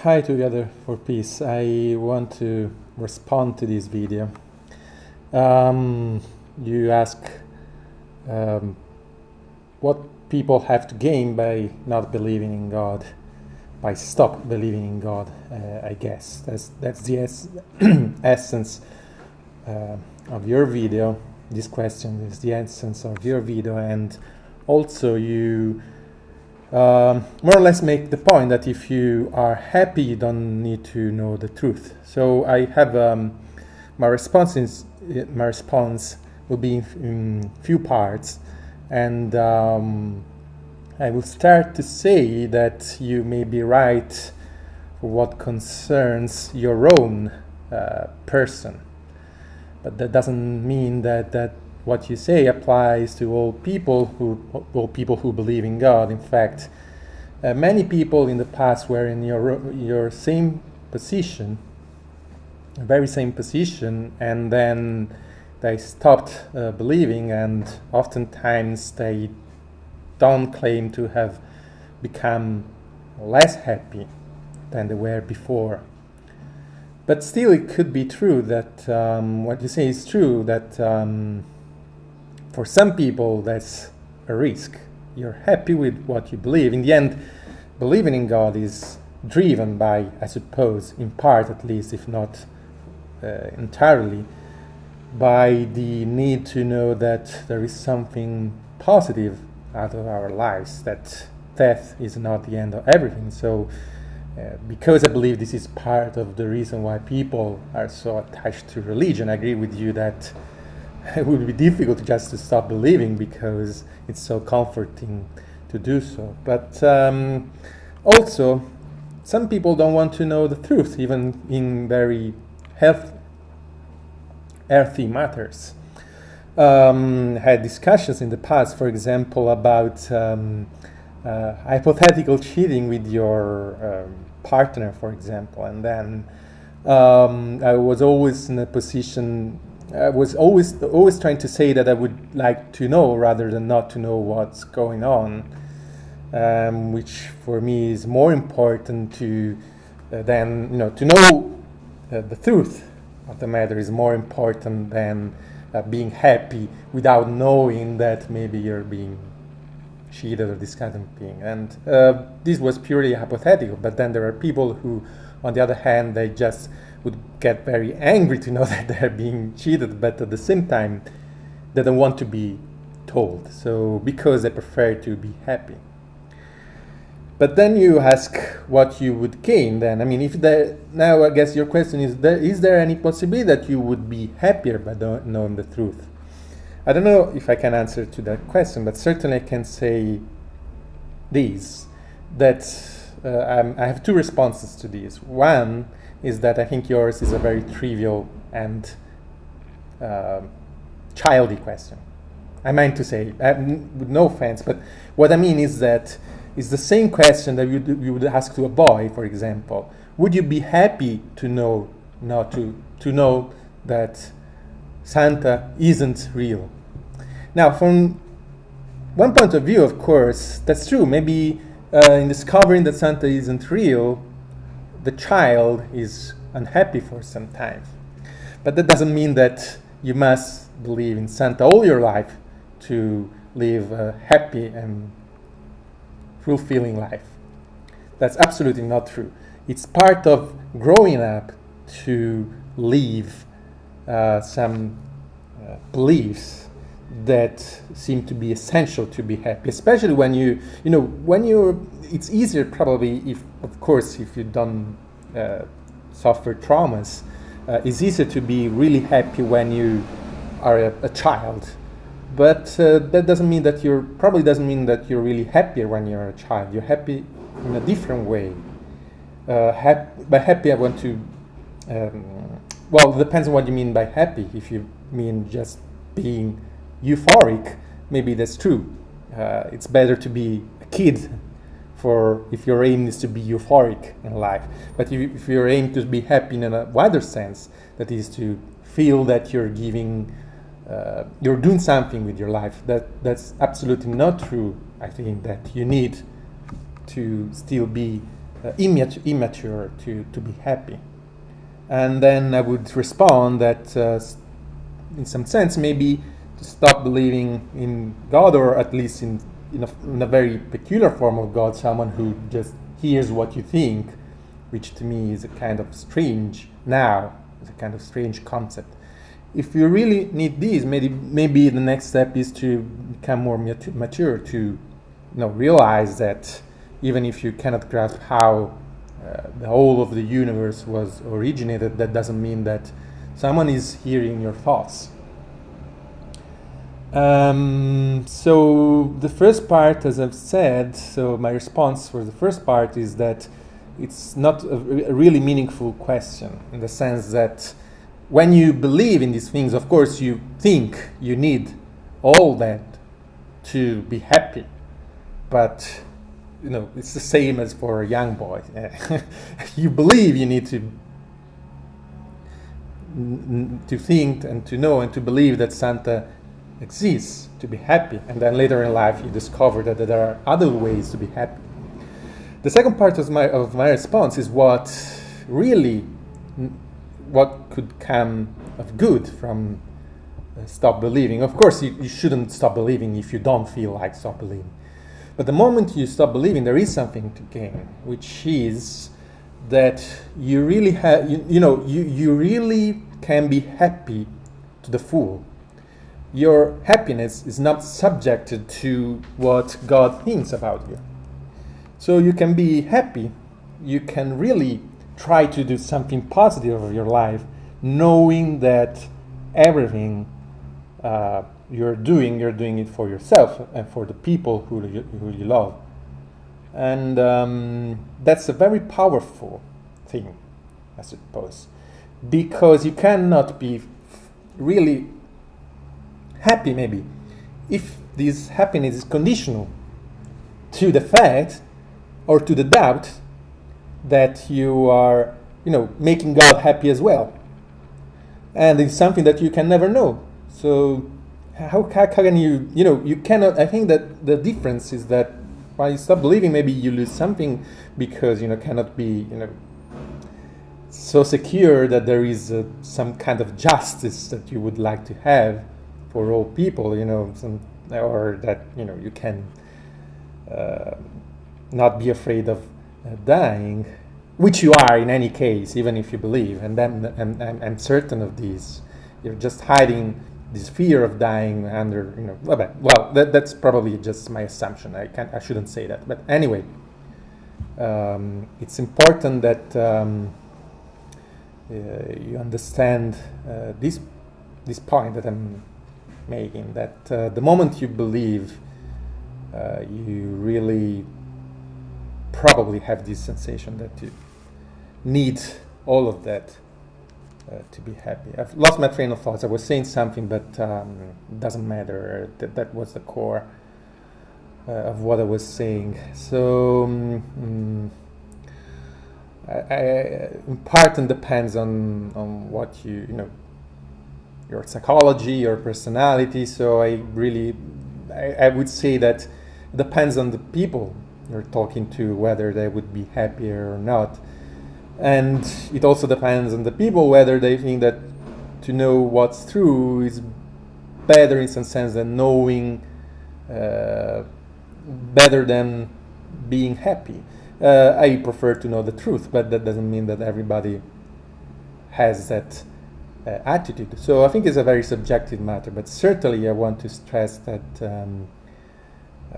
Hi, Together for Peace. I want to respond to this video. You ask what people have to gain by not believing in God, by stop believing in God. I guess that's the essence of your video. This question is the essence of your video, and also you more or less make the point that if you are happy, you don't need to know the truth. So I have my response will be in few parts, and I will start to say that you may be right for what concerns your own person, but that doesn't mean that what you say applies to all people who believe in God. In fact, many people in the past were in your same position, very same position, and then they stopped believing, and oftentimes they don't claim to have become less happy than they were before. But still, it could be true that what you say is true, that for some people that's a risk. You're happy with what you believe. In the end, believing in God is driven by, I suppose, in part at least, if not entirely, by the need to know that there is something positive out of our lives, that death is not the end of everything. So because I believe this is part of the reason why people are so attached to religion, I agree with you that it would be difficult just to stop believing because it's so comforting to do so. But also, some people don't want to know the truth, even in very earthy matters. Had discussions in the past, for example, about hypothetical cheating with your partner, for example, and then I was always in a position. I was always trying to say that I would like to know rather than not to know what's going on, which for me is more important than to know the truth of the matter is more important than being happy without knowing that maybe you're being cheated or this kind of thing. And this was purely hypothetical. But then there are people who, on the other hand, they just would get very angry to know that they're being cheated, but at the same time, they don't want to be told. So because they prefer to be happy. But then you ask what you would gain then. I mean, now I guess your question is there any possibility that you would be happier by knowing the truth? I don't know if I can answer to that question, but certainly I can say this, that I have two responses to this. One is that I think yours is a very trivial and childy question. I meant to say, with no offense, but what I mean is that it's the same question that you would ask to a boy, for example. Would you be happy to know that Santa isn't real? Now, from one point of view, of course, that's true. Maybe in discovering that Santa isn't real, the child is unhappy for some time. But that doesn't mean that you must believe in Santa all your life to live a happy and fulfilling life. That's absolutely not true. It's part of growing up to leave some beliefs that seem to be essential to be happy, especially when it's easier probably if you don't suffer traumas. It's easier to be really happy when you are a child, but that doesn't mean that you're really happier when you're a child. You're happy in a different way. By happy I want to well, it depends on what you mean by happy. If you mean just being euphoric, maybe that's true. It's better to be a kid if your aim is to be euphoric in life. But if your aim to be happy in a wider sense, that is to feel that you're doing something with your life, that's absolutely not true. I think that you need to still be immature to be happy. And then I would respond that in some sense maybe to stop believing in God, or at least in a very peculiar form of God, someone who just hears what you think, which to me is a kind of strange concept. If you really need these, maybe the next step is to become more mature, to realize that even if you cannot grasp how the whole of the universe was originated, that doesn't mean that someone is hearing your thoughts. So the first part, as I've said, so my response for the first part is that it's not a really meaningful question, in the sense that when you believe in these things, of course you think you need all that to be happy, but it's the same as for a young boy. You believe you need to think and to know and to believe that Santa exists to be happy, and then later in life you discover that there are other ways to be happy. The second part of my response is what could come of good from stop believing. Of course, you shouldn't stop believing if you don't feel like stop believing. But the moment you stop believing, there is something to gain, which is that you really have, you really can be happy to the full. Your happiness is not subjected to what God thinks about you. So you can be happy. You can really try to do something positive of your life, knowing that everything you're doing it for yourself and for the people who you love. And that's a very powerful thing, I suppose, because you cannot be really happy, maybe, if this happiness is conditional to the fact or to the doubt that you are, making God happy as well. And it's something that you can never know. So how can you cannot, I think that the difference is that when you stop believing, maybe you lose something because, cannot be, so secure that there is some kind of justice that you would like to have for all people, or that, you can not be afraid of dying, which you are in any case, even if you believe. And then I'm certain of this. You're just hiding this fear of dying under, that's probably just my assumption. I shouldn't say that. But anyway, it's important that you understand this point that I'm making, that the moment you believe, you really probably have this sensation that you need all of that to be happy. I've lost my train of thoughts. I was saying something, but it doesn't matter. That was the core of what I was saying. So in part it depends on what your psychology, your personality. So I would say that it depends on the people you're talking to, whether they would be happier or not. And it also depends on the people whether they think that to know what's true is better in some sense than knowing better than being happy. I prefer to know the truth, but that doesn't mean that everybody has that attitude. So I think it's a very subjective matter, but certainly I want to stress that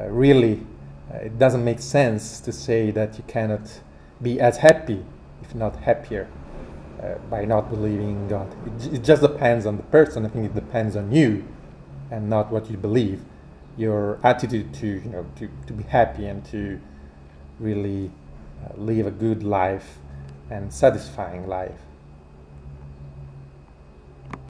really it doesn't make sense to say that you cannot be as happy, if not happier, by not believing in God. It just depends on the person. I think it depends on you and not what you believe. Your attitude to be happy and to really live a good life and satisfying life.